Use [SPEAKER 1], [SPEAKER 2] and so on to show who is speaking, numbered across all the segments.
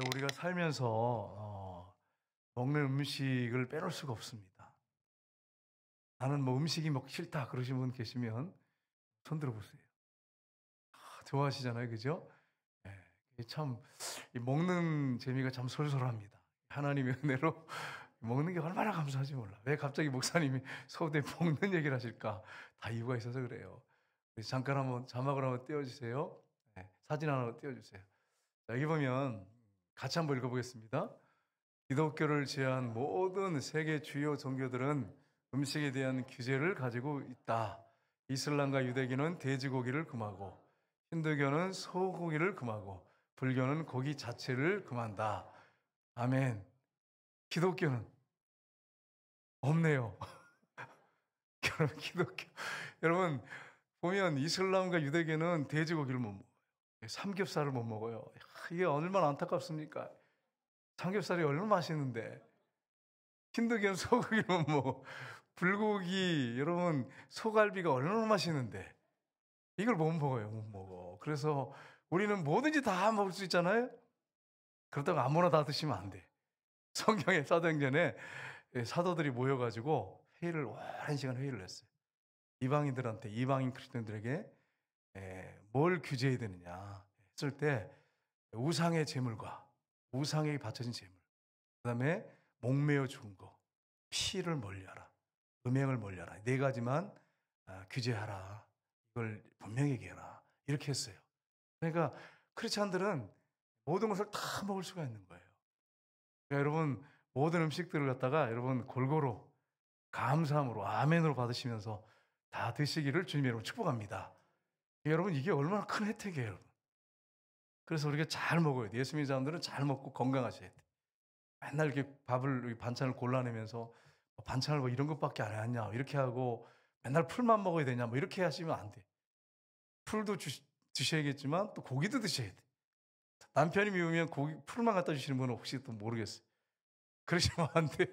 [SPEAKER 1] 우리가 살면서 먹는 음식을 빼놓을 수가 없습니다. 나는 뭐 음식이 먹기 싫다 그러신 분 계시면 손 들어보세요. 좋아하시잖아요, 그죠? 예, 참 먹는 재미가 참 솔솔합니다. 하나님의 은혜로 먹는 게 얼마나 감사하지 몰라. 왜 갑자기 목사님이 서울대 먹는 얘기를 하실까? 다 이유가 있어서 그래요. 잠깐 한번 자막을 한번 띄워주세요. 사진 하나 띄워주세요. 자, 여기 보면 같이 한번 읽어보겠습니다. 기독교를 제한 모든 세계 주요 종교들은 음식에 대한 규제를 가지고 있다. 이슬람과 유대교는 돼지고기를 금하고, 힌두교는 소고기를 금하고, 불교는 고기 자체를 금한다. 아멘. 기독교는 없네요. 여러분, 여러분 보면 이슬람과 유대교는 돼지고기를 못 먹어요. 삼겹살을 못 먹어요. 이게 얼마나 안타깝습니까? 삼겹살이 얼마나 맛있는데. 힌두교는 소고기를 못 먹어. 불고기, 여러분 소갈비가 얼마나 맛있는데 이걸 못 먹어요. 못 먹어. 그래서 우리는 뭐든지 다 먹을 수 있잖아요. 그렇다고 아무나 다 드시면 안 돼. 성경의 사도행전에 사도들이 모여가지고 회의를 오랜 시간 회의를 했어요. 이방인들한테, 이방인 크리스천들에게 뭘 규제해야 되느냐 했을 때 우상의 제물과 우상에게 바쳐진 제물, 그 다음에 목매어 죽은 거, 피를 멀리하라, 음행을 멀리하라, 네 가지만 규제하라. 이걸 분명히 얘기해라. 이렇게 했어요. 그러니까 크리스찬들은 모든 것을 다 먹을 수가 있는 거예요. 그러니까 여러분 모든 음식들을 갖다가 여러분 골고루 감사함으로 아멘으로 받으시면서 다 드시기를 주님의 이름으로 축복합니다. 여러분 이게 얼마나 큰 혜택이에요. 여러분. 그래서 우리가 잘 먹어야 돼. 예수 믿는 사람들은 잘 먹고 건강하셔야 돼. 맨날 이렇게 밥을 반찬을 골라내면서 반찬을 뭐 이런 것밖에 안 해왔냐 이렇게 하고 맨날 풀만 먹어야 되냐 뭐 이렇게 하시면 안 돼. 풀도 드셔야겠지만 또 고기도 드셔야 돼. 남편이 미우면 풀만 갖다 주시는 분은 혹시 또 모르겠어요. 그러시면 안 돼.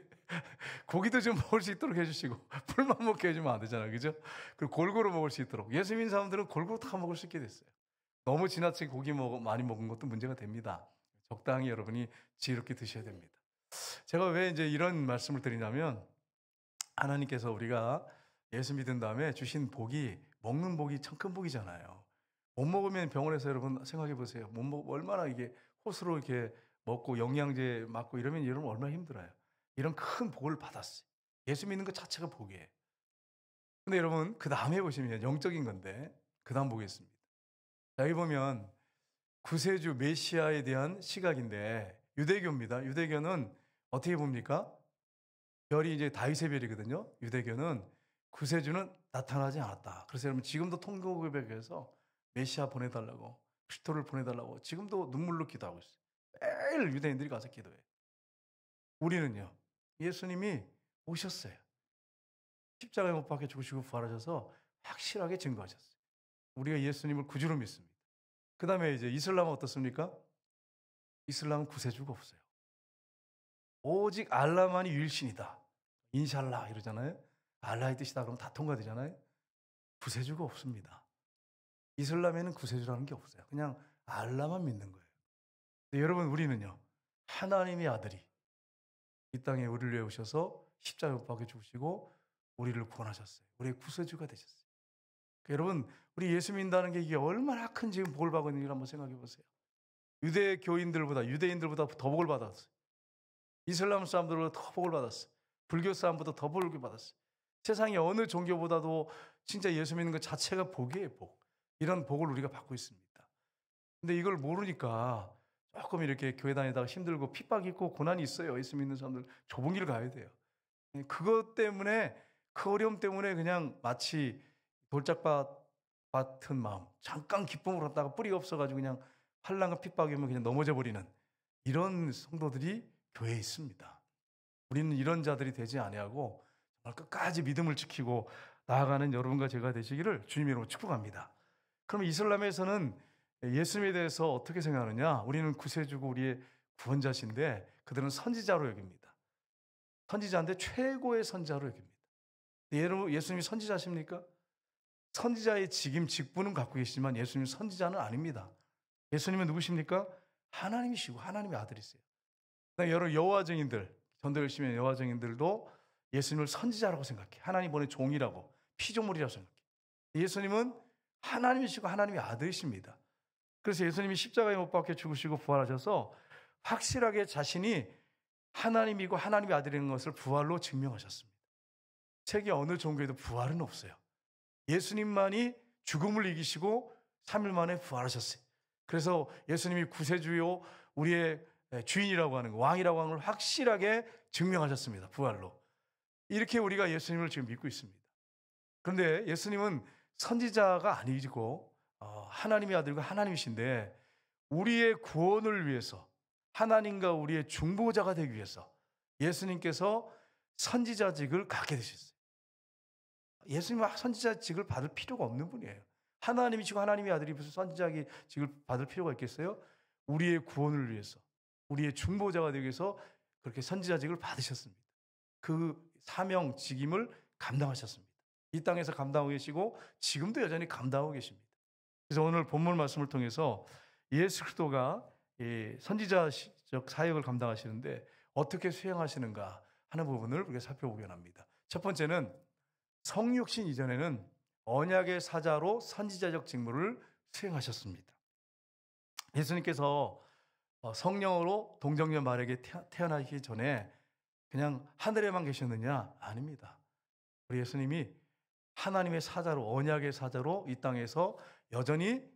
[SPEAKER 1] 고기도 좀 먹을 수 있도록 해주시고 풀만 먹게 해주면 안 되잖아요, 그죠? 그리고 골고루 먹을 수 있도록. 예수 믿는 사람들은 골고루 다 먹을 수 있게 됐어요. 너무 지나치게 고기 많이 먹은 것도 문제가 됩니다. 적당히 여러분이 지혜롭게 드셔야 됩니다. 제가 왜 이제 이런 말씀을 드리냐면 하나님께서 우리가 예수 믿은 다음에 주신 복이 먹는 복이 참 큰 복이잖아요. 못 먹으면 병원에서 여러분 생각해 보세요. 못 먹 얼마나 이게 호스로 이렇게 먹고 영양제 맞고 이러면 여러분 얼마나 힘들어요. 이런 큰 복을 받았어요. 예수 믿는 것 자체가 복이에요. 근데 여러분 그 다음에 보시면 영적인 건데 그 다음 보겠습니다. 자, 여기 보면 구세주 메시아에 대한 시각인데 유대교입니다. 유대교는 어떻게 봅니까? 별이 이제 다윗의 별이거든요. 유대교는 구세주는 나타나지 않았다. 그래서 여러분 지금도 통곡의벽에서 메시아 보내달라고, 그리스도를 보내달라고 지금도 눈물로 기도하고 있어요. 매일 유대인들이 가서 기도해요. 우리는요, 예수님이 오셨어요. 십자가에 못 박혀 죽으시고 부활하셔서 확실하게 증거하셨어요. 우리가 예수님을 구주로 믿습니다. 그 다음에 이제 이슬람은 어떻습니까? 이슬람은 구세주가 없어요. 오직 알라만이 유일신이다. 인샬라 이러잖아요. 알라의 뜻이다 그러면 다 통과되잖아요. 구세주가 없습니다. 이슬람에는 구세주라는 게 없어요. 그냥 알라만 믿는 거예요. 근데 여러분 우리는요. 하나님의 아들이 이 땅에 우리를 위해 오셔서 십자가에 못 박혀 죽으시고 우리를 구원하셨어요. 우리의 구세주가 되셨어요. 그러니까 여러분 우리 예수 믿는다는 게 이게 얼마나 큰 지금 복을 받고 있는지 한번 생각해 보세요. 유대인들보다 더 복을 받았어요. 이슬람 사람들보다 더 복을 받았어요. 불교 사람보다 더 복을 받았어요. 세상의 어느 종교보다도 진짜 예수 믿는 것 자체가 복이에요, 복. 이런 복을 우리가 받고 있습니다. 근데 이걸 모르니까 조금 이렇게 교회 다니다가 힘들고 핍박이 있고 고난이 있어요. 예수 믿는 사람들 좁은 길을 가야 돼요. 그것 때문에 그 어려움 때문에 그냥 마치 돌짝밭 같은 마음, 잠깐 기쁨으로 갔다가 뿌리가 없어가지고 그냥 환난과 핍박이 오면 그냥 넘어져 버리는 이런 성도들이 교회에 있습니다. 우리는 이런 자들이 되지 아니하고 정말 끝까지 믿음을 지키고 나아가는 여러분과 제가 되시기를 주님으로 축복합니다. 그럼 이슬람에서는 예수님에 대해서 어떻게 생각하느냐? 우리는 구세주고 우리의 구원자신데 그들은 선지자로 여깁니다. 선지자인데 최고의 선지자로 여깁니다. 여러분 예수님이 선지자십니까? 선지자의 직임, 직분은 갖고 계시지만 예수님은 선지자는 아닙니다. 예수님은 누구십니까? 하나님이시고 하나님의 아들이세요. 여러 여호와 증인들, 전도 열심히 하는 여호와 증인들도 예수님을 선지자라고 생각해. 하나님 보낸 종이라고, 피조물이라고 생각해. 예수님은 하나님이시고 하나님의 아들이십니다. 그래서 예수님이 십자가에 못 박혀 죽으시고 부활하셔서 확실하게 자신이 하나님이고 하나님의 아들인 것을 부활로 증명하셨습니다. 세계 어느 종교에도 부활은 없어요. 예수님만이 죽음을 이기시고 3일 만에 부활하셨어요. 그래서 예수님이 구세주요 우리의 주인이라고 하는 거, 왕이라고 하는 걸 확실하게 증명하셨습니다. 부활로. 이렇게 우리가 예수님을 지금 믿고 있습니다. 그런데 예수님은 선지자가 아니고 하나님의 아들과 하나님이신데 우리의 구원을 위해서 하나님과 우리의 중보자가 되기 위해서 예수님께서 선지자직을 갖게 되셨어요. 예수님은 선지자직을 받을 필요가 없는 분이에요. 하나님이시고 하나님의 아들이 무슨 선지자직을 받을 필요가 있겠어요? 우리의 구원을 위해서, 우리의 중보자가 되기 위해서 그렇게 선지자직을 받으셨습니다. 그 사명, 직임을 감당하셨습니다. 이 땅에서 감당하고 계시고 지금도 여전히 감당하고 계십니다. 그래서 오늘 본문 말씀을 통해서 예수 그리스도가 선지자적 사역을 감당하시는데 어떻게 수행하시는가 하는 부분을 우리가 살펴보긴 합니다. 첫 번째는 성육신 이전에는 언약의 사자로 선지자적 직무를 수행하셨습니다. 예수님께서 성령으로 동정녀 마리아에게 태어나기 전에 그냥 하늘에만 계셨느냐? 아닙니다. 우리 예수님이 하나님의 사자로, 언약의 사자로 이 땅에서 여전히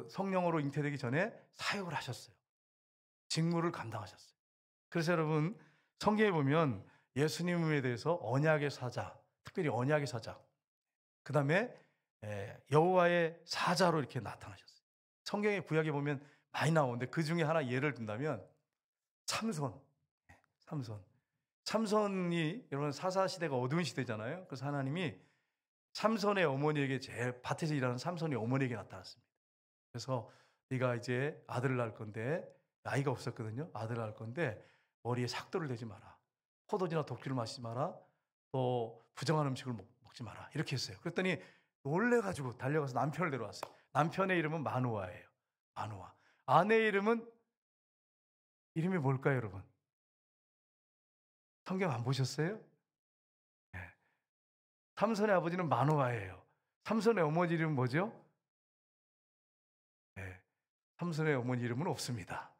[SPEAKER 1] 성령으로 잉태되기 전에 사역을 하셨어요. 직무를 감당하셨어요. 그래서 여러분 성경에 보면 예수님에 대해서 언약의 사자, 특별히 언약의 사자, 그 다음에 여호와의 사자로 이렇게 나타나셨어요. 성경의 구약에 보면 많이 나오는데 그 중에 하나 예를 든다면 삼손이 여러분 사사시대가 어두운 시대잖아요. 그래서 하나님이 삼손의 어머니에게 제일 밭에서 일하는 삼손의 어머니에게 나타났습니다. 그래서 네가 이제 아들을 낳을 건데 나이가 없었거든요. 아들을 낳을 건데 머리에 삭도를 대지 마라. 포도주나 독주를 마시지 마라. 또 부정한 음식을 먹지 마라. 이렇게 했어요. 그랬더니 놀래가지고 달려가서 남편을 데려왔어요. 남편의 이름은 마누아예요. 마누아. 아내의 이름이 뭘까요, 여러분? 성경 안 보셨어요? 네. 삼손의 아버지는 마누아예요. 삼손의 어머니 이름은 뭐죠? 네. 삼손의 어머니 이름은 없습니다.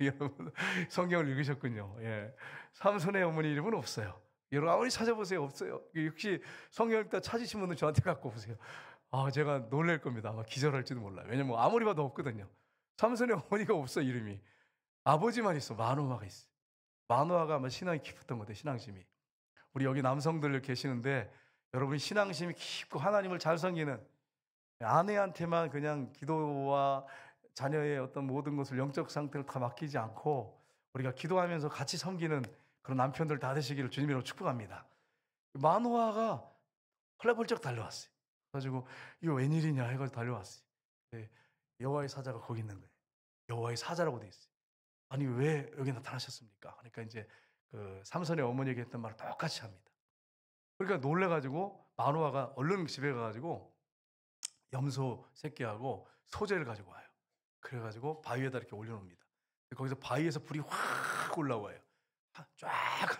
[SPEAKER 1] 여러분 성경을 읽으셨군요. 예. 삼손의 어머니 이름은 없어요. 여러분 아무리 찾아보세요. 없어요. 역시 성경 읽다 찾으신 분은 저한테 갖고 오세요. 제가 놀랄 겁니다. 아마 기절할지도 몰라요. 왜냐면 아무리 봐도 없거든요. 삼손의 어머니가 없어 이름이. 아버지만 있어. 마누아가 있어. 마누아가 아마 신앙이 깊었던 것 같아요. 신앙심이. 우리 여기 남성들 계시는데 여러분이 신앙심이 깊고 하나님을 잘 섬기는 아내한테만 그냥 기도와 자녀의 어떤 모든 것을 영적 상태를 다 맡기지 않고 우리가 기도하면서 같이 섬기는 그런 남편들 다 되시기를 주님으로 축복합니다. 마누아가 헐레벌쩍 달려왔어요. 그래가지고 이거 웬일이냐 해가지고 달려왔어요. 네, 여호와의 사자가 거기 있는 거예요. 여호와의 사자라고 돼 있어요. 아니 왜 여기 나타나셨습니까? 그러니까 이제 그 삼손의 어머니에게 했던 말을 똑같이 합니다. 그러니까 놀래가지고 마누아가 얼른 집에 가가지고 염소 새끼하고 소재를 가지고 와요. 그래가지고 바위에다 이렇게 올려놓습니다. 거기서 바위에서 불이 확 올라와요. 쫙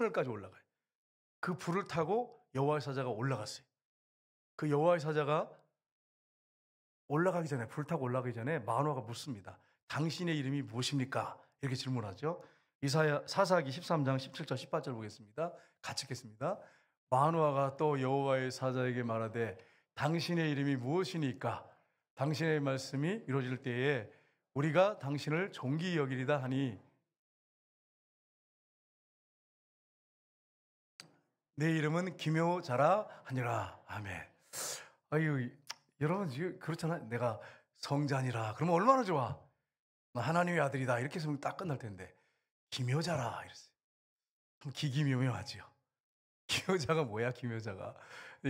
[SPEAKER 1] 하늘까지 올라가요. 그 불을 타고 여호와의 사자가 올라갔어요. 그 여호와의 사자가 올라가기 전에, 불 타고 올라가기 전에 마누아가 묻습니다. 당신의 이름이 무엇입니까? 이렇게 질문하죠. 이사야 사사기 13장 17절 18절 보겠습니다. 같이 읽겠습니다. 마누아가 또 여호와의 사자에게 말하되 당신의 이름이 무엇이니까? 당신의 말씀이 이루어질 때에 우리가 당신을 존귀 여기리다 하니 내 이름은 기묘자라 하니라. 아멘. 아유, 여러분 지금 그렇잖아요. 내가 성자니라. 그러면 얼마나 좋아. 나 하나님의 아들이다. 이렇게 해서 딱 끝날 텐데 기묘자라 이랬어요. 그럼 기기묘묘하지요. 기묘자가 뭐야? 기묘자가.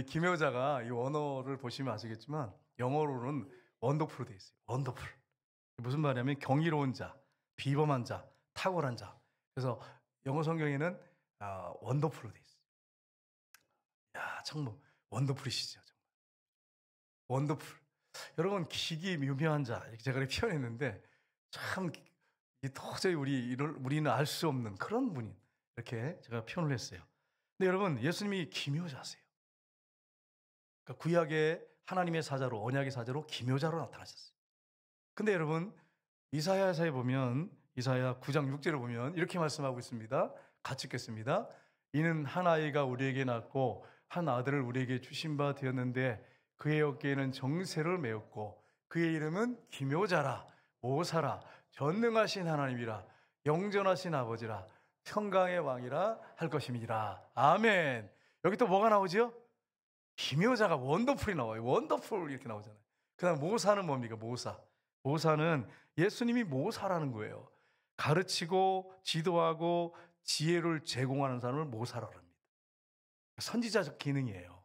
[SPEAKER 1] 기묘자가 이 원어를 보시면 아시겠지만 영어로는 원더풀로 되어 있어요. 원더풀. 무슨 말이냐면 경이로운 자, 비범한 자, 탁월한 자. 그래서 영어 성경에는 원더풀로 되어 있어요. 야, 정말 원더풀이시죠. 정말. 원더풀. 여러분 기기묘묘한 자 이렇게 제가 표현했는데 참 도저히 우리는 알 수 없는 그런 분이, 이렇게 제가 표현을 했어요. 근데 여러분, 예수님이 기묘자세요. 그러니까 구약의 하나님의 사자로, 언약의 사자로, 기묘자로 나타나셨어요. 근데 여러분, 이사야서에 보면, 이사야 9장 6절을 보면 이렇게 말씀하고 있습니다. 같이 읽겠습니다. 이는 한 아이가 우리에게 낳고 한 아들을 우리에게 주신 바 되었는데 그의 어깨에는 정세를 메었고 그의 이름은 기묘자라, 모사라, 전능하신 하나님이라, 영전하신 아버지라, 평강의 왕이라 할 것임이라. 아멘. 여기 또 뭐가 나오죠? 기묘자가, 원더풀이 나와요. 원더풀 이렇게 나오잖아요. 그 다음 모사는 뭡니까? 모사는 예수님이 모사라는 거예요. 가르치고 지도하고 지혜를 제공하는 사람을 모사라고 합니다. 선지자적 기능이에요.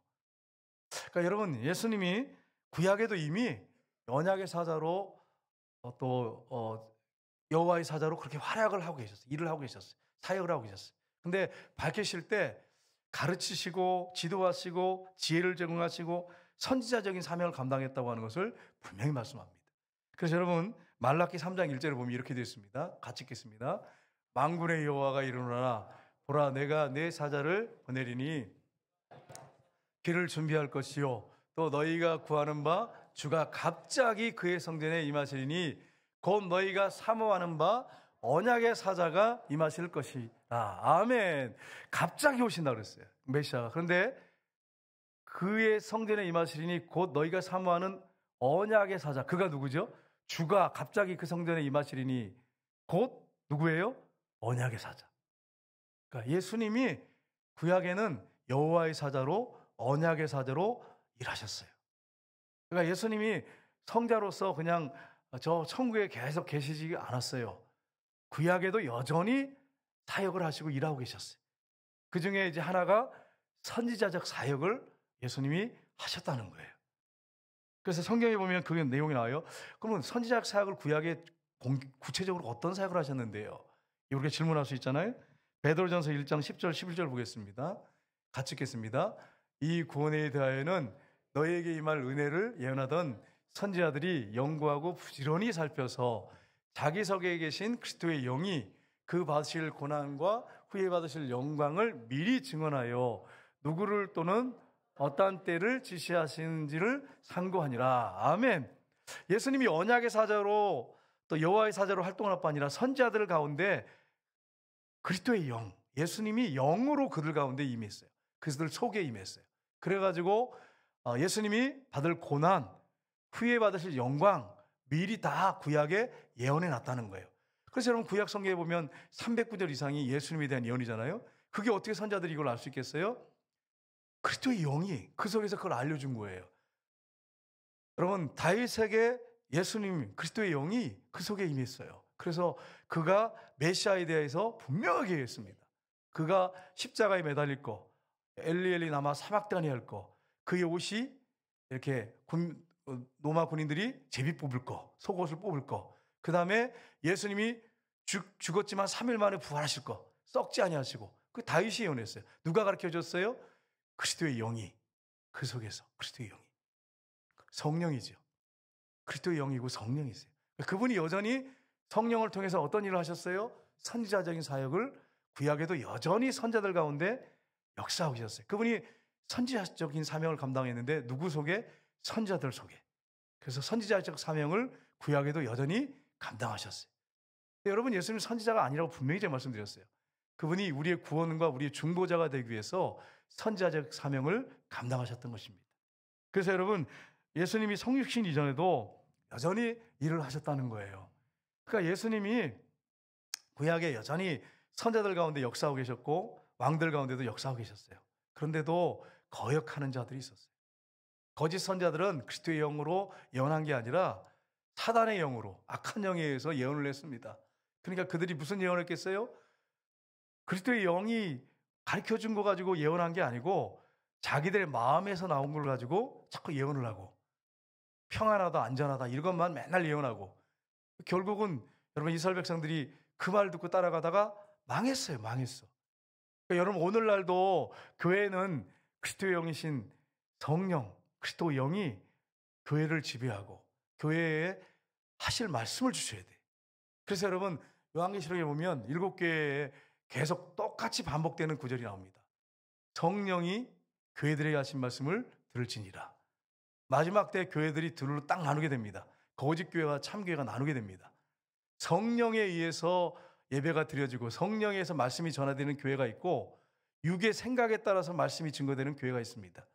[SPEAKER 1] 그러니까 여러분, 예수님이 구약에도 이미 언약의 사자로 또 여호와의 사자로 그렇게 활약을 하고 계셨어요. 일을 하고 계셨어요. 사역을 하고 계셨어요. 근데 밝히실 때 가르치시고 지도하시고 지혜를 제공하시고 선지자적인 사명을 감당했다고 하는 것을 분명히 말씀합니다. 그래서 여러분, 말라기 3장 1절을 보면 이렇게 되어 있습니다. 같이 읽겠습니다. 만군의 여호와가 이르노라, 보라 내가 내 사자를 보내리니 길을 준비할 것이요 또 너희가 구하는 바 주가 갑자기 그의 성전에 임하시리니 곧 너희가 사모하는 바 언약의 사자가 임하실 것이라. 아멘. 갑자기 오신다 그랬어요, 메시아가. 그런데 그의 성전에 임하시리니 곧 너희가 사모하는 언약의 사자, 그가 누구죠? 주가 갑자기 그 성전에 임하시리니 곧 누구예요? 언약의 사자. 그러니까 예수님이 구약에는 여호와의 사자로, 언약의 사자로 일하셨어요. 그러니까 예수님이 성자로서 그냥 저 천국에 계속 계시지 않았어요. 구약에도 여전히 사역을 하시고 일하고 계셨어요. 그 중에 이제 하나가 선지자적 사역을 예수님이 하셨다는 거예요. 그래서 성경에 보면 그 내용이 나와요. 그러면 선지자적 사역을 구약에 구체적으로 어떤 사역을 하셨는데요? 우리가 질문할 수 있잖아요. 베드로전서 1장 10절 11절 보겠습니다. 같이 읽겠습니다. 이 구원에 대하여는 너희에게 임할 은혜를 예언하던 선지자들이 연구하고 부지런히 살펴서 자기 속에 계신 그리스도의 영이 그 받으실 고난과 후에 받으실 영광을 미리 증언하여 누구를 또는 어떠한 때를 지시하시는지를 상고하니라. 아멘. 예수님이 언약의 사자로 또 여호와의 사자로 활동할 뿐 아니라 선지자들 가운데 그리스도의 영, 예수님이 영으로 그들 가운데 임했어요. 그들 속에 임했어요. 그래가지고 예수님이 받을 고난, 후에 받으실 영광 미리 다 구약에 예언해 놨다는 거예요. 그래서 여러분, 구약 성경에 보면 300구절 이상이 예수님에 대한 예언이잖아요. 그게 어떻게 선자들이 이걸 알 수 있겠어요? 그리스도의 영이 그 속에서 그걸 알려준 거예요. 여러분, 다윗에게 예수님, 그리스도의 영이 그 속에 임했어요. 그래서 그가 메시아에 대해서 분명하게 얘기했습니다. 그가 십자가에 매달릴 거, 엘리 나마 사막단이 할 거, 그의 옷이 이렇게 로마 군인들이 제비 뽑을 거, 속옷을 뽑을 거, 그 다음에 예수님이 죽었지만 3일 만에 부활하실 거, 썩지 아니하시고, 그 다윗이 예언했어요. 누가 가르쳐줬어요? 그리스도의 영이 그 속에서, 그리스도의 영이 성령이죠. 그리스도의 영이고 성령이세요. 그분이 여전히 성령을 통해서 어떤 일을 하셨어요? 선지자적인 사역을 구약에도 여전히 선자들 가운데 역사하고 계셨어요. 그분이 선지자적인 사명을 감당했는데 누구 속에? 선지자들 속에. 그래서 선지자적 사명을 구약에도 여전히 감당하셨어요. 여러분, 예수님 선지자가 아니라고 분명히 제가 말씀드렸어요. 그분이 우리의 구원과 우리의 중보자가 되기 위해서 선지자적 사명을 감당하셨던 것입니다. 그래서 여러분, 예수님이 성육신 이전에도 여전히 일을 하셨다는 거예요. 그러니까 예수님이 구약에 여전히 선자들 가운데 역사하고 계셨고 왕들 가운데도 역사하고 계셨어요. 그런데도 거역하는 자들이 있었어요. 거짓 선자들은 그리스도의 영으로 예언한 게 아니라 사단의 영으로, 악한 영에 의해서 예언을 했습니다. 그러니까 그들이 무슨 예언을 했겠어요? 그리스도의 영이 가르쳐준 거 가지고 예언한 게 아니고 자기들의 마음에서 나온 걸 가지고 자꾸 예언을 하고 평안하다, 안전하다 이것만 맨날 예언하고 결국은 여러분, 이스라엘 백성들이 그 말 듣고 따라가다가 망했어요. 망했어. 그러니까 여러분, 오늘날도 교회는 그리스도의 영이신 성령, 그리스도의 영이 교회를 지배하고 교회에 하실 말씀을 주셔야 돼. 그래서 여러분 요한계시록에 보면 7교회에 계속 똑같이 반복되는 구절이 나옵니다. 성령이 교회들에게 하신 말씀을 들을지니라. 마지막 때 교회들이 둘로 딱 나누게 됩니다. 거짓 교회와 참 교회가 나누게 됩니다. 성령에 의해서 예배가 드려지고 성령에 의해서 말씀이 전화되는 교회가 있고, 육의 생각에 따라서 말씀이 증거되는 교회가 있습니다.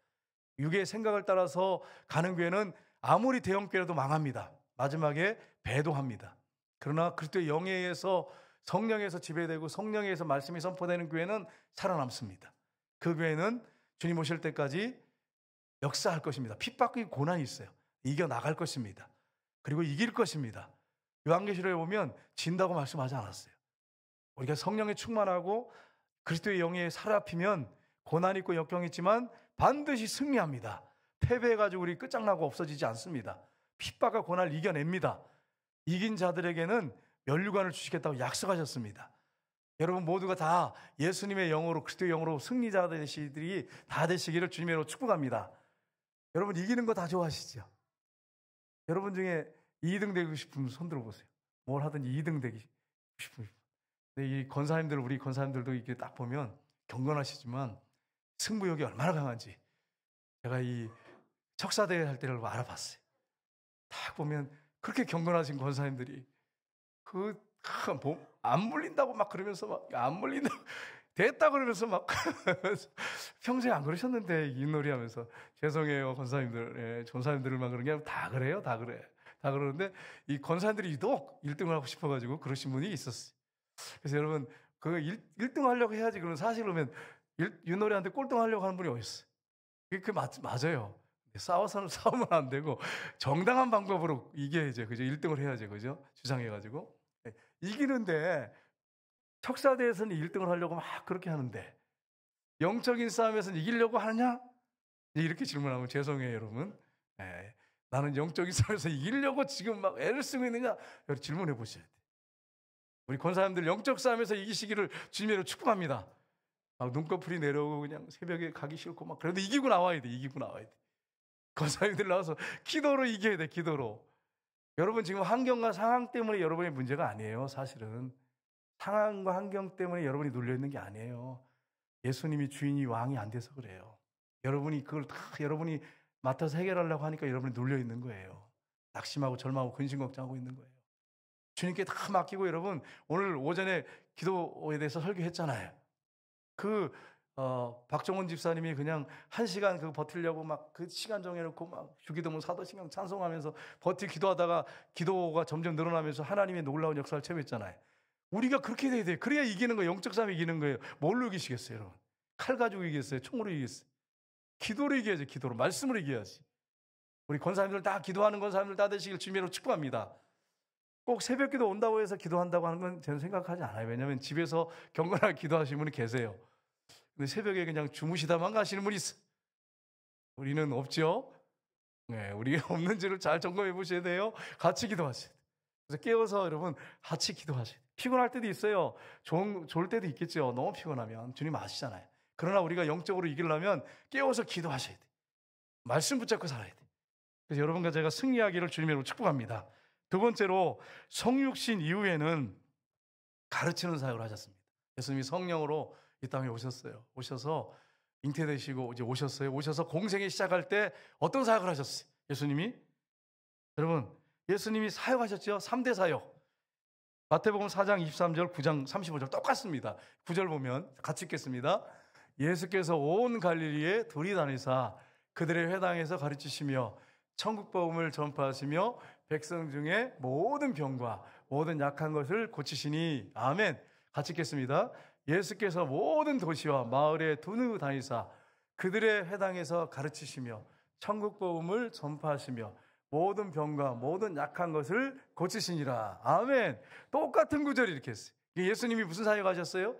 [SPEAKER 1] 육의 생각을 따라서 가는 교회는 아무리 대형 교회라도 망합니다. 마지막에 배도합니다. 그러나 그리스도의 영에 의해서 성령에서 지배되고 성령에 의해서 말씀이 선포되는 교회는 살아남습니다. 그 교회는 주님 오실 때까지 역사할 것입니다. 핍박과 고난이 있어요. 이겨나갈 것입니다. 그리고 이길 것입니다. 요한계시록에 보면 진다고 말씀하지 않았어요. 우리가 성령에 충만하고 그리스도의 영에 사로잡히면 고난이 있고 역경이 있지만 반드시 승리합니다. 패배해가지고 우리 끝장나고 없어지지 않습니다. 핍박과 고난을 이겨냅니다. 이긴 자들에게는 면류관을 주시겠다고 약속하셨습니다. 여러분 모두가 다 예수님의 영으로, 그리스도의 영으로 승리자 되시들이 다 되시기를 주님으로 축복합니다. 여러분 이기는 거 다 좋아하시죠? 여러분 중에 2등 되고 싶으면 손 들어보세요. 뭘 하든 2등 되기 싶으면. 근데 이 권사님들, 우리 권사님들도 이렇게 딱 보면 경건하시지만 승부욕이 얼마나 강한지 제가 이 척사대회 할 때를 알아봤어요. 딱 보면 그렇게 경건하신 권사님들이 안 물린다고 막 그러면서 막 안 물린다고 됐다 그러면서 막 평소에 안 그러셨는데 윷놀이 하면서 죄송해요 권사님들, 예, 권사님들만 그런 게 아니고 다 그래요, 다 그래. 다 그러는데 이 권사님들이 유독 1등을 하고 싶어가지고 그러신 분이 있었어요. 그래서 여러분 그 1등 하려고 해야지. 그러면 사실 그러면 윷놀이한테 꼴등 하려고 하는 분이 어디 있어요? 그게 맞아요. 싸우면 안 되고 정당한 방법으로 이겨야죠. 그죠? 1등을 해야죠. 그죠? 주장해가지고 이기는데 척사대에서는 1등을 하려고 막 그렇게 하는데 영적인 싸움에서는 이기려고 하느냐? 이렇게 질문하면 죄송해요 여러분. 네. 나는 영적인 싸움에서 이기려고 지금 막 애를 쓰고 있느냐? 여러분 질문해 보셔야 돼요. 우리 권사님들 영적 싸움에서 이기시기를 주님으로 축복합니다. 막 눈꺼풀이 내려오고 그냥 새벽에 가기 싫고 막 그래도 이기고 나와야 돼. 이기고 나와야 돼. 권사님들 나와서 기도로 이겨야 돼. 기도로. 여러분 지금 환경과 상황 때문에 여러분의 문제가 아니에요. 사실은 상황과 환경 때문에 여러분이 눌려있는 게 아니에요. 예수님이 주인이 왕이 안 돼서 그래요. 여러분이 그걸 다 여러분이 맡아서 해결하려고 하니까 여러분이 눌려있는 거예요. 낙심하고 절망하고 근심걱정하고 있는 거예요. 주님께 다 맡기고 여러분 오늘 오전에 기도에 대해서 설교했잖아요. 박정원 집사님이 그냥 1시간 버티려고 막 그 시간 정해놓고 막 주기도문 사도신경 찬송하면서 기도하다가 기도가 점점 늘어나면서 하나님의 놀라운 역사를 체험했잖아요. 우리가 그렇게 돼야 돼요. 그래야 이기는 거예요. 영적 싸움이 이기는 거예요. 뭘로 이기시겠어요, 여러분? 칼 가지고 이기겠어요? 총으로 이기겠어요? 기도로 이겨야지. 기도로. 말씀으로 이겨야지. 우리 권사님들 다 기도하는 권사님들 다 되시길 주님으로 축복합니다. 꼭 새벽기도 온다고 해서 기도한다고 하는 건 저는 생각하지 않아요. 왜냐하면 집에서 경건하게 기도하시는 분이 계세요. 근데 새벽에 그냥 주무시다만 가시는 분이 있어요. 우리는 없죠. 네, 우리가 없는지를 잘 점검해 보셔야 돼요. 같이 기도하세요. 그래서 깨워서 여러분 같이 기도하세요. 피곤할 때도 있어요. 좋을 때도 있겠죠. 너무 피곤하면 주님 아시잖아요. 그러나 우리가 영적으로 이기려면 깨워서 기도하셔야 돼요. 말씀 붙잡고 살아야 돼요. 그래서 여러분과 제가 승리하기를 주님으로 축복합니다. 두 번째로 성육신 이후에는 가르치는 사역을 하셨습니다. 예수님이 성령으로 이 땅에 오셨어요. 오셔서 잉태되시고 이제 오셨어요. 오셔서 공생에 시작할 때 어떤 사역을 하셨어요? 예수님이 여러분 예수님이 사역하셨죠. 3대 사역. 마태복음 4장 23절 9장 35절 똑같습니다. 9절 보면 같이 읽겠습니다. 예수께서 온 갈릴리에 두리다니사 그들의 회당에서 가르치시며 천국 복음을 전파하시며 백성 중에 모든 병과 모든 약한 것을 고치시니 아멘. 같이 읽겠습니다. 예수께서 모든 도시와 마을에 두루 다니사 그들의 회당에서 가르치시며 천국 복음을 전파하시며 모든 병과 모든 약한 것을 고치시니라. 아멘. 똑같은 구절이 이렇게 했어요. 예수님이 무슨 사역하셨어요?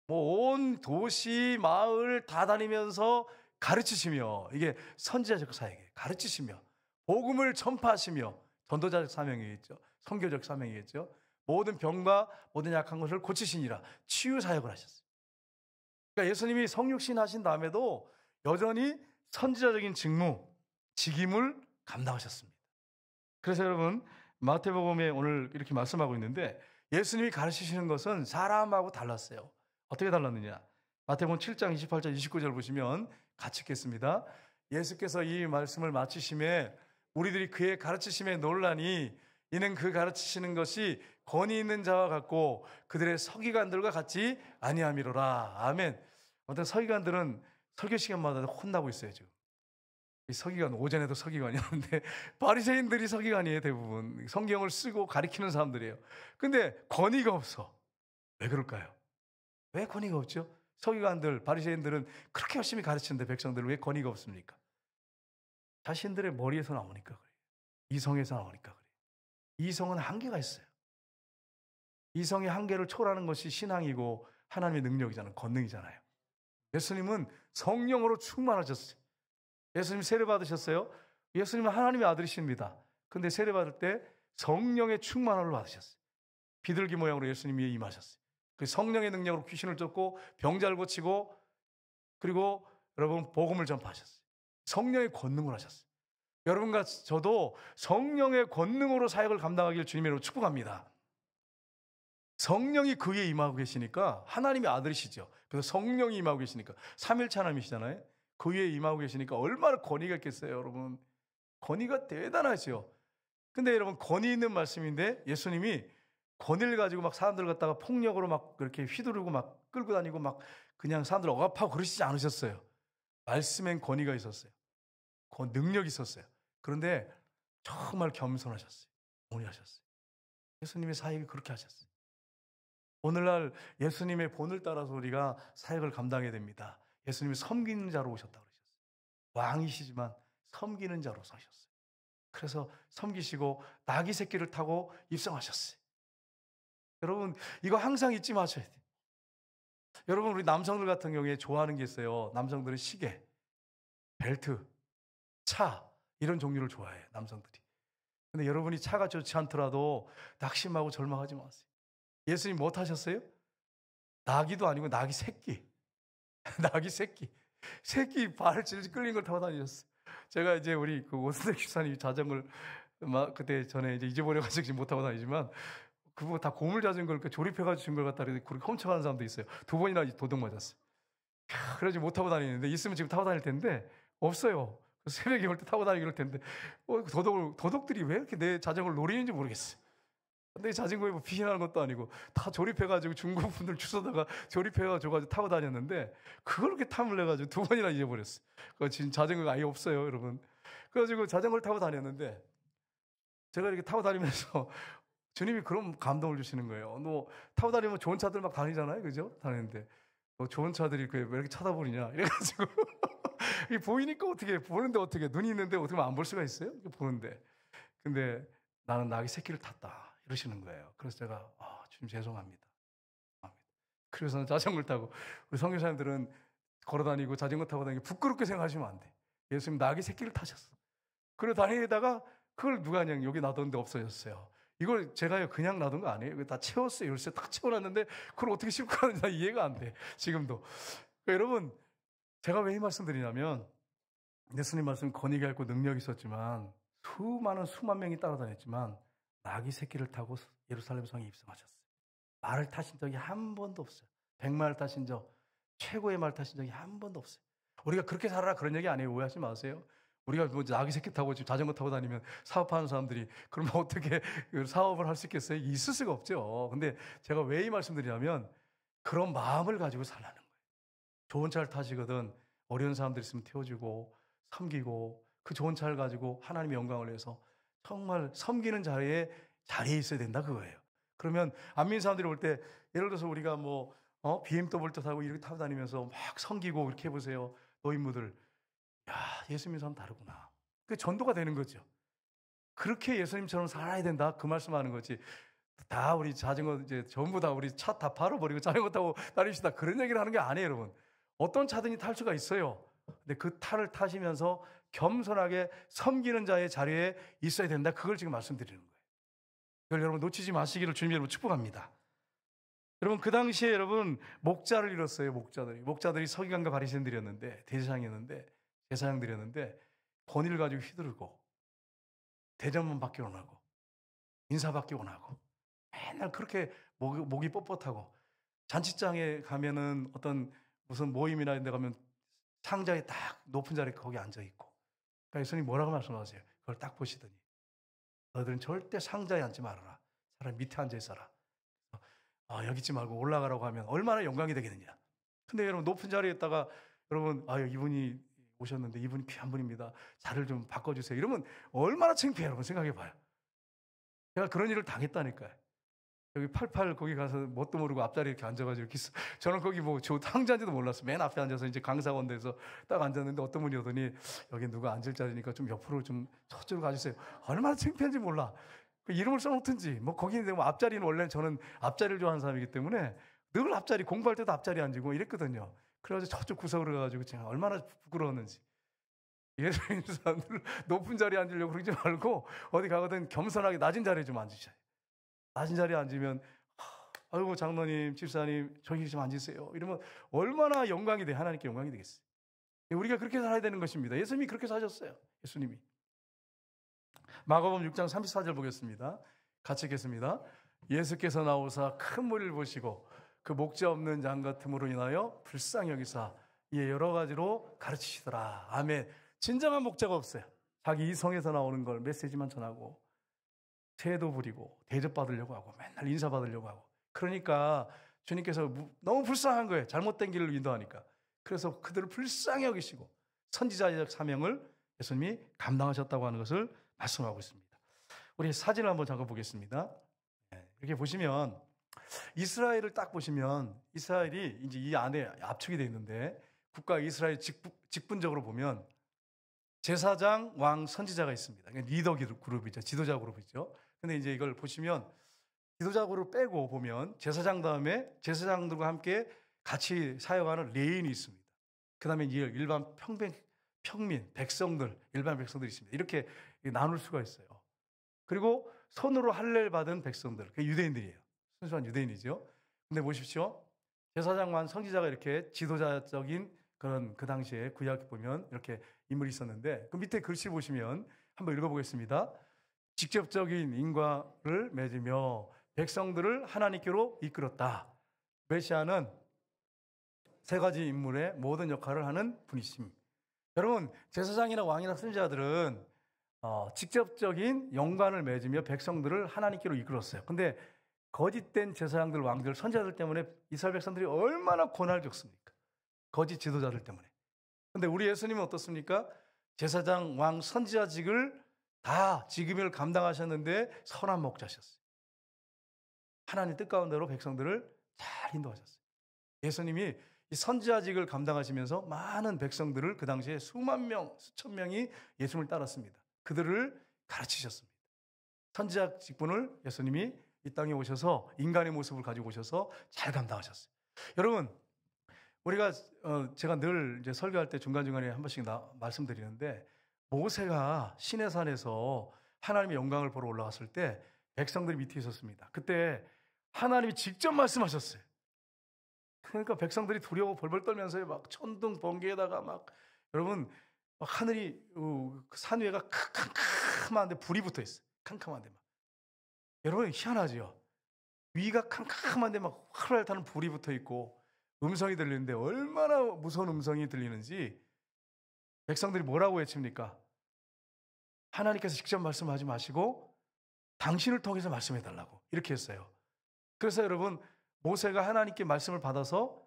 [SPEAKER 1] 온 도시 마을 다 다니면서 가르치시며, 이게 선지자적 사역이에요. 가르치시며 복음을 전파하시며, 전도자적 사명이겠죠. 선교적 사명이겠죠. 모든 병과 모든 약한 것을 고치시니라. 치유 사역을 하셨어요. 그러니까 예수님이 성육신 하신 다음에도 여전히 선지자적인 직무, 직임을 감당하셨습니다. 그래서 여러분 마태복음에 오늘 이렇게 말씀하고 있는데 예수님이 가르치시는 것은 사람하고 달랐어요. 어떻게 달랐느냐? 마태복음 7장 28절 29절 보시면 같이 읽겠습니다. 예수께서 이 말씀을 마치심에 우리들이 그의 가르치심에 놀라니 이는 그 가르치시는 것이 권위 있는 자와 같고 그들의 서기관들과 같이 아니함이로라. 아멘. 어떤 서기관들은 설교 시간마다 혼나고 있어요 지금. 이 서기관 오전에도 서기관이었는데 바리새인들이 서기관이에요. 대부분 성경을 쓰고 가리키는 사람들이에요. 근데 권위가 없어. 왜 그럴까요? 왜 권위가 없죠? 서기관들 바리새인들은 그렇게 열심히 가르치는데 백성들은 왜 권위가 없습니까? 자신들의 머리에서 나오니까 그래요. 이성에서 나오니까 그래요. 이성은 한계가 있어요. 이성의 한계를 초월하는 것이 신앙이고 하나님의 능력이잖아요. 권능이잖아요. 예수님은 성령으로 충만하셨어요. 예수님 세례 받으셨어요? 예수님은 하나님의 아들이십니다. 근데 세례 받을 때 성령의 충만함을 받으셨어요. 비둘기 모양으로 예수님이 임하셨어요. 그 성령의 능력으로 귀신을 쫓고 병자를 고치고 그리고 여러분 복음을 전파하셨어요. 성령의 권능을 하셨어요. 여러분과 저도 성령의 권능으로 사역을 감당하길 주님으로 축복합니다. 성령이 그 위에 임하고 계시니까 하나님의 아들이시죠. 그래서 성령이 임하고 계시니까 삼일체 하나님이시잖아요. 그 위에 임하고 계시니까 얼마나 권위가 있겠어요, 여러분. 권위가 대단하죠. 근데 여러분 권위 있는 말씀인데 예수님이 권위를 가지고 막 사람들 갖다가 폭력으로 막 그렇게 휘두르고 막 끌고 다니고 막 그냥 사람들 억압하고 그러시지 않으셨어요. 말씀엔 권위가 있었어요. 능력이 있었어요. 그런데 정말 겸손하셨어요. 온유하셨어요. 예수님의 사역이 그렇게 하셨어요. 오늘날 예수님의 본을 따라서 우리가 사역을 감당해야 됩니다. 예수님이 섬기는 자로 오셨다고 그러셨어요. 왕이시지만 섬기는 자로 서셨어요. 그래서 섬기시고 나귀 새끼를 타고 입성하셨어요. 여러분 이거 항상 잊지 마셔야 돼요. 여러분 우리 남성들 같은 경우에 좋아하는 게 있어요. 남성들은 시계, 벨트, 차 이런 종류를 좋아해요. 남성들이. 근데 여러분이 차가 좋지 않더라도 낙심하고 절망하지 마세요. 예수님 뭐 타셨어요? 나귀도 아니고 나귀 새끼. 나귀 새끼. 새끼 발 질질 끌린 걸 타고 다니셨어요. 제가 이제 우리 그 오순대 집사님이 자전거를 그때 전에 이제 잊어버려가지고 지금 못 타고 다니지만 그거 다 고물 자전거를 조립해가지고 준 걸 갖다 그렇게 훔쳐가는 사람도 있어요. 2번이나 도둑 맞았어요. 그래가지고 못 타고 다니는데 있으면 지금 타고 다닐 텐데 없어요. 새벽에 올 때 타고 다니기 그럴 텐데 도둑들이 왜 이렇게 내 자전거를 노리는지 모르겠어요. 근데 자전거에 뭐 피신하는 것도 아니고 다 조립해가지고 중국 분들 주워다가 조립해가지고 타고 다녔는데 그걸 이렇게 탐을 내가지고 2번이나 잊어버렸어요. 지금 자전거가 아예 없어요, 여러분. 그래가지고 자전거를 타고 다녔는데 제가 이렇게 타고 다니면서 주님이 그런 감동을 주시는 거예요. 너 타고 다니면 좋은 차들 막 다니잖아요, 그죠? 다니는데 너 좋은 차들이 왜 이렇게 쳐다보느냐 이래가지고 이게 보이니까 어떻게 보는데 어떻게 눈이 있는데 어떻게 안 볼 수가 있어요? 보는데 근데 나는 나귀 새끼를 탔다. 이러시는 거예요. 그래서 제가 주님 죄송합니다. 그래서 자전거를 타고 우리 선교사님들은 걸어다니고 자전거 타고 다니고 부끄럽게 생각하시면 안 돼. 예수님 나귀 새끼를 타셨어. 그래 다니다가 그걸 누가 그냥 여기 놔뒀는데 없어졌어요. 이걸 제가 그냥 놔둔 거 아니에요. 이거 다 채웠어요. 열쇠 딱 채워놨는데 그걸 어떻게 싣고 가는지 이해가 안 돼. 지금도. 그러니까 여러분 제가 왜 이 말씀 드리냐면 예수님 말씀 권위가 있고 능력이 있었지만 수만 명이 따라다녔지만 나귀 새끼를 타고 예루살렘 성에 입성하셨어요. 말을 타신 적이 한 번도 없어요. 100마일 타신 적, 최고의 말 타신 적이 한 번도 없어요. 우리가 그렇게 살아라 그런 얘기 아니에요. 오해하지 마세요. 우리가 뭐 나귀 새끼 타고 지금 자전거 타고 다니면 사업하는 사람들이 그러면 어떻게 사업을 할 수 있겠어요? 있을 수가 없죠. 근데 제가 왜 이 말씀드리냐면 그런 마음을 가지고 살라는 거예요. 좋은 차를 타시거든 어려운 사람들 있으면 태워주고 섬기고 그 좋은 차를 가지고 하나님의 영광을 위해서 정말 섬기는 자리에 있어야 된다 그거예요. 그러면 안 믿는 사람들이 올 때 예를 들어서 우리가 뭐 BMW를 타고 이렇게 타고 다니면서 막 섬기고 이렇게 해보세요. 노인무들 야 예수 믿는 사람 다르구나. 그게 전도가 되는 거죠. 그렇게 예수님처럼 살아야 된다 그 말씀하는 거지. 다 우리 자전거 이제 전부 다 우리 차 다 팔아버리고 자전거 타고 다닙시다 그런 얘기를 하는 게 아니에요, 여러분. 어떤 차든지 탈 수가 있어요. 근데 그 탈을 타시면서 겸손하게 섬기는 자의 자리에 있어야 된다. 그걸 지금 말씀드리는 거예요. 그걸 여러분 놓치지 마시기를 주님 여러분 축복합니다. 여러분 그 당시에 여러분 목자를 잃었어요. 목자들이 서기관과 바리새인들이었는데 제사장들이었는데 권위를 가지고 휘두르고 대접만 받기로 하고 인사받기 원하고 맨날 그렇게 목이 뻣뻣하고 잔치장에 가면은 어떤 무슨 모임이나 이런 데 가면 상자에 딱 높은 자리에 거기 앉아 있고 그러니까 예수님이 뭐라고 말씀하세요? 그걸 딱 보시더니 너희들은 절대 상자에 앉지 말아라. 차라리 밑에 앉아 있어라. 여기 있지 말고 올라가라고 하면 얼마나 영광이 되겠느냐. 근데 여러분 높은 자리에 있다가 여러분 이분이 오셨는데 이분이 귀한 분입니다. 자리를 좀 바꿔주세요. 이러면 얼마나 창피해요. 여러분 생각해 봐요. 제가 그런 일을 당했다니까요. 여기 88 거기 가서 뭣도 모르고 앞자리에 이렇게 앉아가지고 이렇게 저는 거기 저 상자인지도 몰랐어요. 맨 앞에 앉아서 이제 강사원대에서 딱 앉았는데 어떤 분이 오더니 여기 누가 앉을 자리니까 좀 옆으로 좀 저쪽으로 가주세요. 얼마나 창피한지 몰라. 그 이름을 써놓든지 뭐 거기는 뭐 앞자리는 원래 저는 앞자리를 좋아하는 사람이기 때문에 늘 앞자리 공부할 때도 앞자리에 앉고 이랬거든요. 그래가지고 저쪽 구석으로 가가지고 제가 얼마나 부끄러웠는지. 예수 믿는 사람들 높은 자리에 앉으려고 그러지 말고 어디 가거든 겸손하게 낮은 자리에 좀 앉으셔야 돼요. 낮은 자리에 앉으면 아이고 장로님, 집사님 저기 좀 앉으세요. 이러면 얼마나 영광이 돼. 하나님께 영광이 되겠어요. 우리가 그렇게 살아야 되는 것입니다. 예수님이 그렇게 사셨어요. 예수님이. 마가복음 6장 34절 보겠습니다. 같이 읽겠습니다. 예수께서 나오사 큰 무리를 보시고 그 목자 없는 양 같음으로 인하여 불쌍히 여기사 이에 여러 가지로 가르치시더라. 아멘. 진정한 목자가 없어요. 자기 이성에서 나오는 걸 메시지만 전하고 태도 부리고 대접받으려고 하고 맨날 인사받으려고 하고 그러니까 주님께서 너무 불쌍한 거예요. 잘못된 길을 인도하니까. 그래서 그들을 불쌍히 여기시고 선지자적 사명을 예수님이 감당하셨다고 하는 것을 말씀하고 있습니다. 우리 사진을 한번 잠깐 보겠습니다. 이렇게 보시면 이스라엘을 딱 보시면 이스라엘이 이제 이 안에 압축이 되어 있는데 국가 이스라엘 직분적으로 보면 제사장, 왕, 선지자가 있습니다. 리더 그룹이죠. 지도자 그룹이죠. 근데 이제 이걸 보시면 지도자 그룹 빼고 보면 제사장 다음에 제사장들과 함께 같이 사역하는 레인이 있습니다. 그 다음에 일반 평민, 백성들, 일반 백성들이 있습니다. 이렇게 나눌 수가 있어요. 그리고 손으로 할례를 받은 백성들, 그게 유대인들이에요. 순수한 유대인이죠. 근데 보십시오. 제사장만 선지자가 이렇게 지도자적인 그런 그 당시에 구약 보면 이렇게 인물이 있었는데 그 밑에 글씨 보시면 한번 읽어보겠습니다. 직접적인 인과를 맺으며 백성들을 하나님께로 이끌었다. 메시아는 세 가지 인물의 모든 역할을 하는 분이십니다. 여러분 제사장이나 왕이나 선지자들은 직접적인 연관을 맺으며 백성들을 하나님께로 이끌었어요. 근데 거짓된 제사장들, 왕들, 선지자들 때문에 이스라엘 백성들이 얼마나 고난을 겪습니까? 거짓 지도자들 때문에. 근데 우리 예수님은 어떻습니까? 제사장, 왕, 선지자직을 다 직임을 감당하셨는데 선한 목자셨어요. 하나님 뜻 가운데로 백성들을 잘 인도하셨어요. 예수님이 이 선지자직을 감당하시면서 많은 백성들을 그 당시에 수만 명, 수천 명이 예수님을 따랐습니다. 그들을 가르치셨습니다. 선지자 직분을 예수님이 이 땅에 오셔서 인간의 모습을 가지고 오셔서 잘 감당하셨어요. 여러분, 우리가 제가 늘 이제 설교할 때 중간중간에 한 번씩 말씀드리는데 모세가 시내산에서 하나님의 영광을 보러 올라갔을 때 백성들이 밑에 있었습니다. 그때 하나님이 직접 말씀하셨어요. 그러니까 백성들이 두려워 벌벌 떨면서 막 천둥 번개에다가 막 여러분 막 하늘이 산 위에가 캄캄한데 불이 붙어 있어요. 캄캄한데 막 여러분 희한하죠. 위가 캄캄한데 막 활활 타는 불이 붙어 있고 음성이 들리는데 얼마나 무서운 음성이 들리는지 백성들이 뭐라고 외칩니까? 하나님께서 직접 말씀하지 마시고 당신을 통해서 말씀해 달라고 이렇게 했어요. 그래서 여러분 모세가 하나님께 말씀을 받아서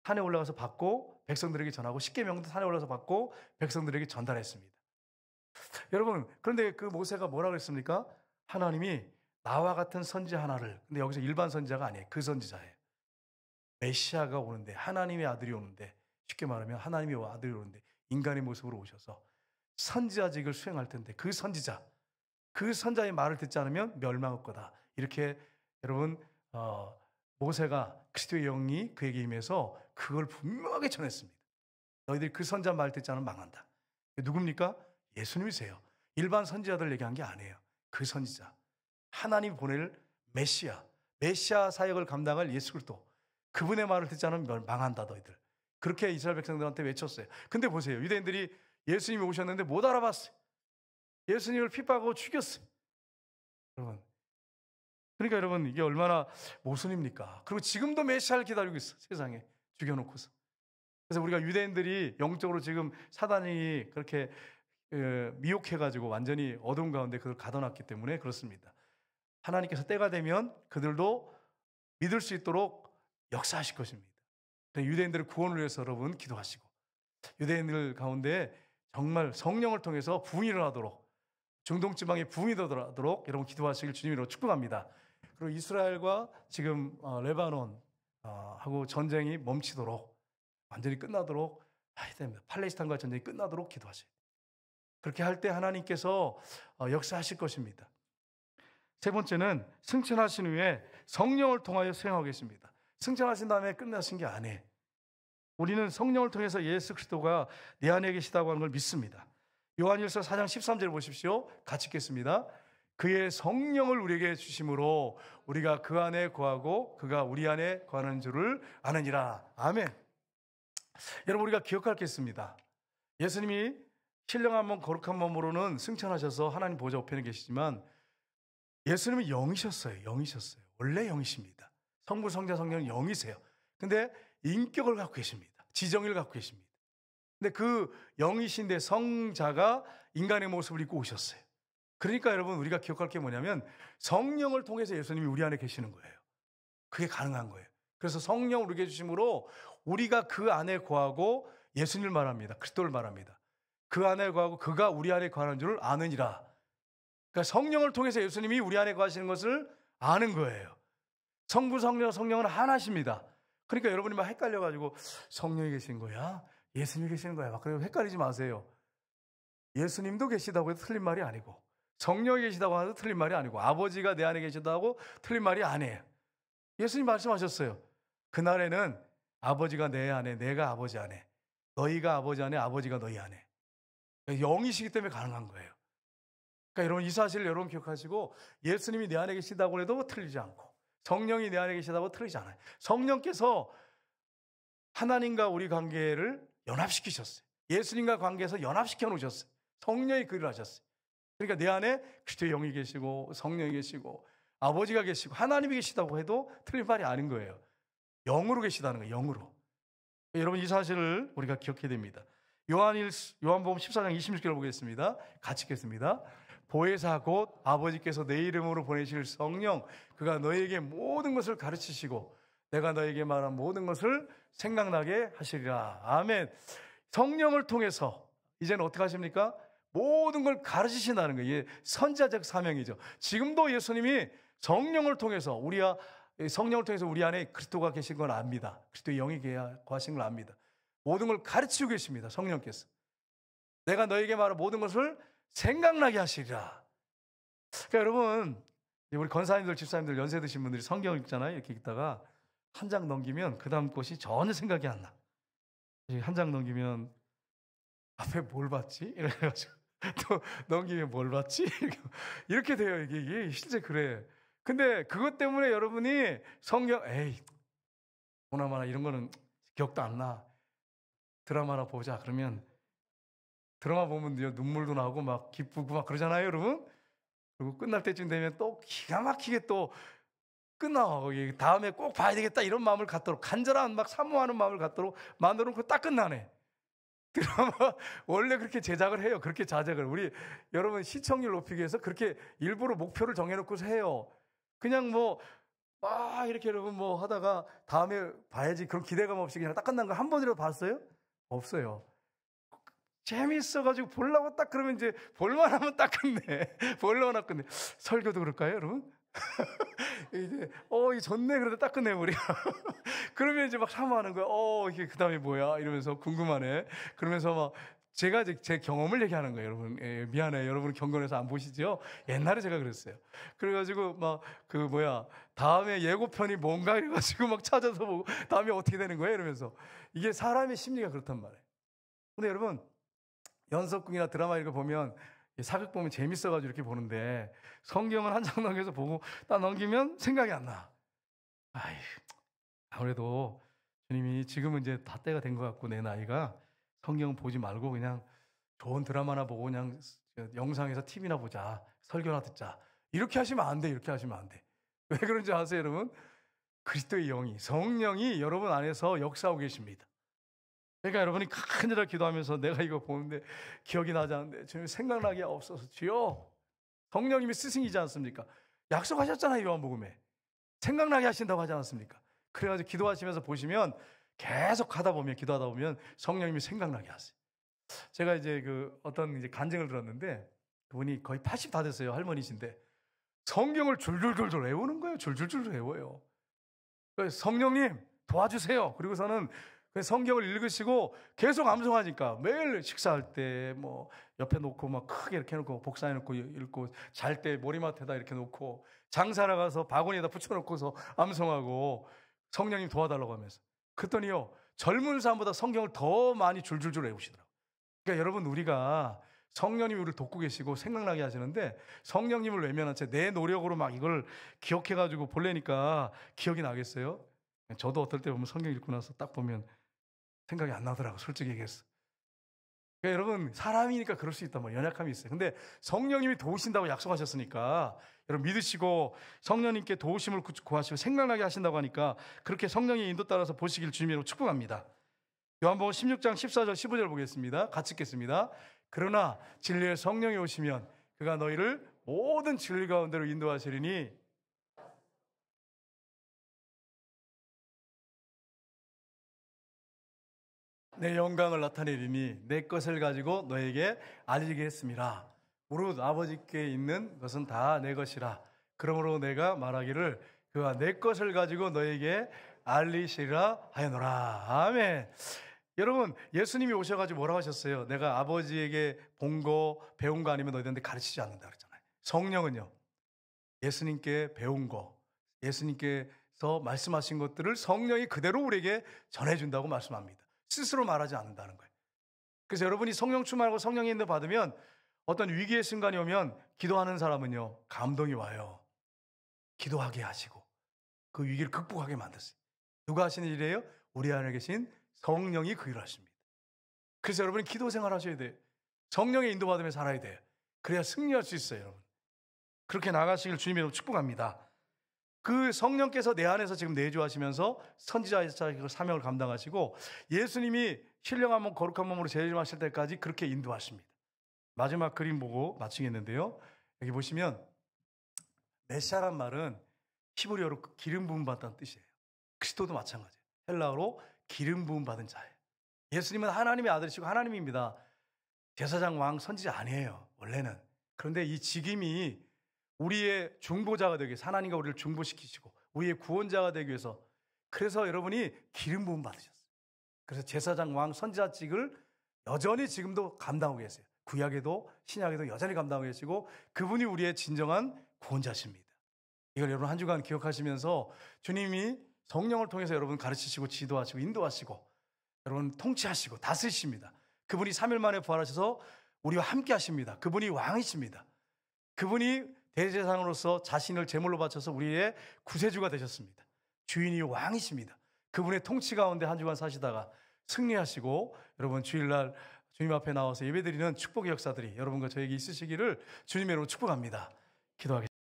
[SPEAKER 1] 산에 올라가서 받고 백성들에게 전하고 십계명도 산에 올라가서 받고 백성들에게 전달했습니다. 여러분 그런데 그 모세가 뭐라고 했습니까? 하나님이 나와 같은 선지 하나를, 근데 여기서 일반 선지자가 아니에요. 그 선지자예요. 메시아가 오는데, 하나님의 아들이 오는데, 쉽게 말하면 하나님의 아들이 오는데 인간의 모습으로 오셔서 선지자직을 수행할 텐데 그 선지자, 그 선자의 말을 듣지 않으면 멸망할 거다. 이렇게 여러분 모세가 그리스도의 영이 그에게 임해서 그걸 분명하게 전했습니다. 너희들이 그 선자 말 듣지 않으면 망한다. 누굽니까? 예수님이세요. 일반 선지자들 얘기한 게 아니에요. 그 선지자, 하나님 보낼 메시아 사역을 감당할 예수 그리스도, 그분의 말을 듣지 않으면 망한다 너희들. 그렇게 이스라엘 백성들한테 외쳤어요. 근데 보세요. 유대인들이 예수님이 오셨는데 못 알아봤어요. 예수님을 핍박하고 죽였어요. 여러분. 그러니까 여러분 이게 얼마나 모순입니까? 그리고 지금도 메시아를 기다리고 있어. 세상에 죽여놓고서. 그래서 우리가 유대인들이 영적으로 지금 사단이 그렇게 미혹해가지고 완전히 어둠 가운데 그걸 가둬놨기 때문에 그렇습니다. 하나님께서 때가 되면 그들도 믿을 수 있도록 역사하실 것입니다. 유대인들의 구원을 위해서 여러분 기도하시고, 유대인들 가운데 정말 성령을 통해서 부흥이 일어나도록, 중동 지방에 부흥이 일어나도록 여러분 기도하시길 주님으로 축복합니다. 그리고 이스라엘과 지금 레바논 하고 전쟁이 멈추도록, 완전히 끝나도록 해야 됩니다. 팔레스타인과 전쟁이 끝나도록 기도하세요. 그렇게 할 때 하나님께서 역사하실 것입니다. 세 번째는 승천하신 후에 성령을 통하여 수행하겠습니다. 승천하신 다음에 끝나신 게 아니에요. 우리는 성령을 통해서 예수 그리스도가 내 안에 계시다고 하는 걸 믿습니다. 요한일서 4장 13절 보십시오. 같이 읽겠습니다. 그의 성령을 우리에게 주심으로 우리가 그 안에 거하고 그가 우리 안에 거하는 줄을 아느니라. 아멘. 여러분 우리가 기억할 게 있습니다. 예수님이 신령한 몸 거룩한 몸으로는 승천하셔서 하나님 보좌 우편에 계시지만 예수님은 영이셨어요. 영이셨어요. 원래 영이십니다. 성부, 성자, 성령은 영이세요. 근데 인격을 갖고 계십니다. 지정의를 갖고 계십니다. 근데 그 영이신데 성자가 인간의 모습을 입고 오셨어요. 그러니까 여러분 우리가 기억할 게 뭐냐면 성령을 통해서 예수님이 우리 안에 계시는 거예요. 그게 가능한 거예요. 그래서 성령을 우리에게 주심으로 우리가 그 안에 거하고 예수님을 말합니다. 그리스도를 말합니다. 그 안에 거하고 그가 우리 안에 거하는 줄을 아느니라. 그러니까 성령을 통해서 예수님이 우리 안에 거하시는 것을 아는 거예요. 성부, 성령, 성령은 하나십니다. 그러니까 여러분이 막 헷갈려가지고 성령이 계신 거야? 예수님이 계시는 거야? 막 그래서 헷갈리지 마세요. 예수님도 계시다고 해도 틀린 말이 아니고 성령이 계시다고 해도 틀린 말이 아니고 아버지가 내 안에 계시다고 틀린 말이 아니에요. 예수님 말씀하셨어요. 그날에는 아버지가 내 안에, 내가 아버지 안에, 너희가 아버지 안에, 아버지가 너희 안에. 영이시기 때문에 가능한 거예요. 그러니까 여러분 이 사실을 여러분 기억하시고 예수님이 내 안에 계시다고 해도 틀리지 않고 성령이 내 안에 계시다고 틀리지 않아요. 성령께서 하나님과 우리 관계를 연합시키셨어요. 예수님과 관계에서 연합시켜 놓으셨어요. 성령이 그 일을 하셨어요. 그러니까 내 안에 그리스도의 영이 계시고 성령이 계시고 아버지가 계시고 하나님이 계시다고 해도 틀린 말이 아닌 거예요. 영으로 계시다는 거예요. 영으로. 여러분 이 사실을 우리가 기억해야 됩니다. 요한복음 14장 26절을 보겠습니다. 같이 읽겠습니다. 보혜사 곧 아버지께서 내 이름으로 보내실 성령 그가 너희에게 모든 것을 가르치시고 내가 너희에게 말한 모든 것을 생각나게 하시리라. 아멘. 성령을 통해서 이제는 어떻게 하십니까? 모든 걸 가르치신다는 거예요. 이게 선지자적 사명이죠. 지금도 예수님이 성령을 통해서 성령을 통해서 우리 안에 그리스도가 계신 건 압니다. 그리스도의 영이 거하신 걸 압니다. 모든 걸 가르치고 계십니다. 성령께서. 내가 너에게 말한 모든 것을 생각나게 하시리라. 그러니까 여러분 우리 권사님들 집사님들 연세 드신 분들이 성경 읽잖아요. 이렇게 읽다가 한 장 넘기면 그 다음 것이 전혀 생각이 안 나. 한 장 넘기면 앞에 뭘 봤지? 이래가지고 또 넘기면 뭘 봤지? 이렇게 돼요. 이게 실제 그래. 근데 그것 때문에 여러분이 성경 보나마나 이런 거는 기억도 안 나. 드라마나 보자. 그러면 드라마 보면 눈물도 나고 막 기쁘고 막 그러잖아요, 여러분. 그리고 끝날 때쯤 되면 또 기가 막히게 또 끝나. 다음에 꼭 봐야 되겠다 이런 마음을 갖도록 간절한 막 사모하는 마음을 갖도록 만들어 놓고 딱 끝나네. 드라마 원래 그렇게 제작을 해요. 그렇게 자작을 여러분 시청률 높이기 위해서 그렇게 일부러 목표를 정해놓고서 해요. 그냥 이렇게 여러분 하다가 다음에 봐야지 그런 기대감 없이 그냥 딱 끝난 거 한 번이라도 봤어요? 없어요. 재미있어가지고 보려고 딱 그러면 이제 볼만하면 딱 끝내. 볼만하면 끝내. 설교도 그럴까요, 여러분? 이제 이 좋네 그러다 딱 끝내버려. 그러면 이제 막 사모하는 거야. 이게 그 다음에 뭐야 이러면서 궁금하네. 그러면서 막 제가 제 경험을 얘기하는 거예요, 여러분. 미안해요, 여러분 경건해서 안 보시죠? 옛날에 제가 그랬어요. 그래가지고 막 다음에 예고편이 뭔가 이래가지고 막 찾아서 보고 다음에 어떻게 되는 거예요 이러면서. 이게 사람의 심리가 그렇단 말이에요. 근데 여러분 연속극이나 드라마 이런 거 보면 사극 보면 재밌어가지고 이렇게 보는데 성경을 한 장 넘겨서 보고 딱 넘기면 생각이 안 나. 아무래도 주님이 지금은 이제 다 때가 된 것 같고 내 나이가 성경 보지 말고 그냥 좋은 드라마나 보고 그냥 영상에서 TV나 보자 설교나 듣자 이렇게 하시면 안 돼. 이렇게 하시면 안 돼. 왜 그런지 아세요, 여러분? 그리스도의 영이, 성령이 여러분 안에서 역사하고 계십니다. 그러니까 여러분이 간절히 기도하면서 내가 이거 보는데 기억이 나지 않는데 주님 생각나게 없어서 주여. 성령님이 스승이지 않습니까? 약속하셨잖아요, 요한복음에. 생각나게 하신다고 하지 않았습니까? 그래가지고 기도하시면서 보시면 계속 하다 보면, 기도하다 보면 성령님이 생각나게 하세요. 제가 이제 어떤 이제 간증을 들었는데 그분이 거의 80 다 됐어요. 할머니신데 성경을 줄줄줄줄 외우는 거예요. 줄줄줄 외워요. 성령님 도와주세요. 그리고서는 성경을 읽으시고 계속 암송하니까 매일 식사할 때 뭐 옆에 놓고 막 크게 이렇게 놓고 복사해 놓고 읽고 잘 때 머리맡에다 이렇게 놓고 장사 나가서 바구니에다 붙여놓고서 암송하고 성령님 도와달라고 하면서 그랬더니요 젊은 사람보다 성경을 더 많이 줄줄줄 외우시더라고요. 그러니까 여러분 우리가 성령님이 우리를 돕고 계시고 생각나게 하시는데 성령님을 외면한 채 내 노력으로 막 이걸 기억해가지고 보려니까 기억이 나겠어요? 저도 어떨 때 보면 성경 읽고 나서 딱 보면 생각이 안 나더라고, 솔직히 얘기해서. 그러니까 여러분 사람이니까 그럴 수 있단 말이에요. 연약함이 있어요. 근데 성령님이 도우신다고 약속하셨으니까 여러분 믿으시고 성령님께 도우심을 구하시고 생각나게 하신다고 하니까 그렇게 성령의 인도 따라서 보시길 주님으로 축복합니다. 요한복음 16장 14절 15절 보겠습니다. 같이 읽겠습니다. 그러나 진리의 성령이 오시면 그가 너희를 모든 진리 가운데로 인도하시리니 내 영광을 나타내리니 내 것을 가지고 너에게 알리게 했습니다. 무릇 아버지께 있는 것은 다 내 것이라. 그러므로 내가 말하기를 그가 내 것을 가지고 너에게 알리시리라 하였노라. 아멘. 여러분 예수님이 오셔가지고 뭐라고 하셨어요? 내가 아버지에게 본 거 배운 거 아니면 너희들한테 가르치지 않는다 그랬잖아요. 성령은요 예수님께 배운 거, 예수님께서 말씀하신 것들을 성령이 그대로 우리에게 전해준다고 말씀합니다. 스스로 말하지 않는다는 거예요. 그래서 여러분이 성령 충만하고 성령의 인도 받으면 어떤 위기의 순간이 오면 기도하는 사람은요 감동이 와요. 기도하게 하시고 그 위기를 극복하게 만드세요. 누가 하시는 일이에요? 우리 안에 계신 성령이 그 일을 하십니다. 그래서 여러분이 기도 생활 하셔야 돼요. 성령의 인도 받으며 살아야 돼요. 그래야 승리할 수 있어요, 여러분. 그렇게 나가시길 주님으로 축복합니다. 그 성령께서 내 안에서 지금 내주하시면서 선지자의 사명을 감당하시고 예수님이 신령한 몸 거룩한 몸으로 재림하실 때까지 그렇게 인도하십니다. 마지막 그림 보고 마치겠는데요. 여기 보시면 메시아란 말은 히브리어로 기름 부음 받다는 뜻이에요. 그리스도도 마찬가지예요. 헬라어로 기름 부음 받은 자예요. 예수님은 하나님의 아들이시고 하나님입니다. 제사장 왕 선지자 아니에요, 원래는. 그런데 이 직임이 우리의 중보자가 되기 위해서 하나님과 우리를 중보시키시고 우리의 구원자가 되기 위해서, 그래서 여러분이 기름 부음 받으셨어요. 그래서 제사장 왕 선지자직을 여전히 지금도 감당하고 계세요. 구약에도 신약에도 여전히 감당하고 계시고 그분이 우리의 진정한 구원자십니다. 이걸 여러분 한 주간 기억하시면서 주님이 성령을 통해서 여러분 가르치시고 지도하시고 인도하시고 여러분 통치하시고 다스리십니다. 그분이 3일 만에 부활하셔서 우리와 함께 하십니다. 그분이 왕이십니다. 그분이 대제사장으로서 자신을 제물로 바쳐서 우리의 구세주가 되셨습니다. 주인이 왕이십니다. 그분의 통치 가운데 한 주간 사시다가 승리하시고 여러분 주일날 주님 앞에 나와서 예배드리는 축복의 역사들이 여러분과 저에게 있으시기를 주님의 이름으로 축복합니다. 기도하겠습니다.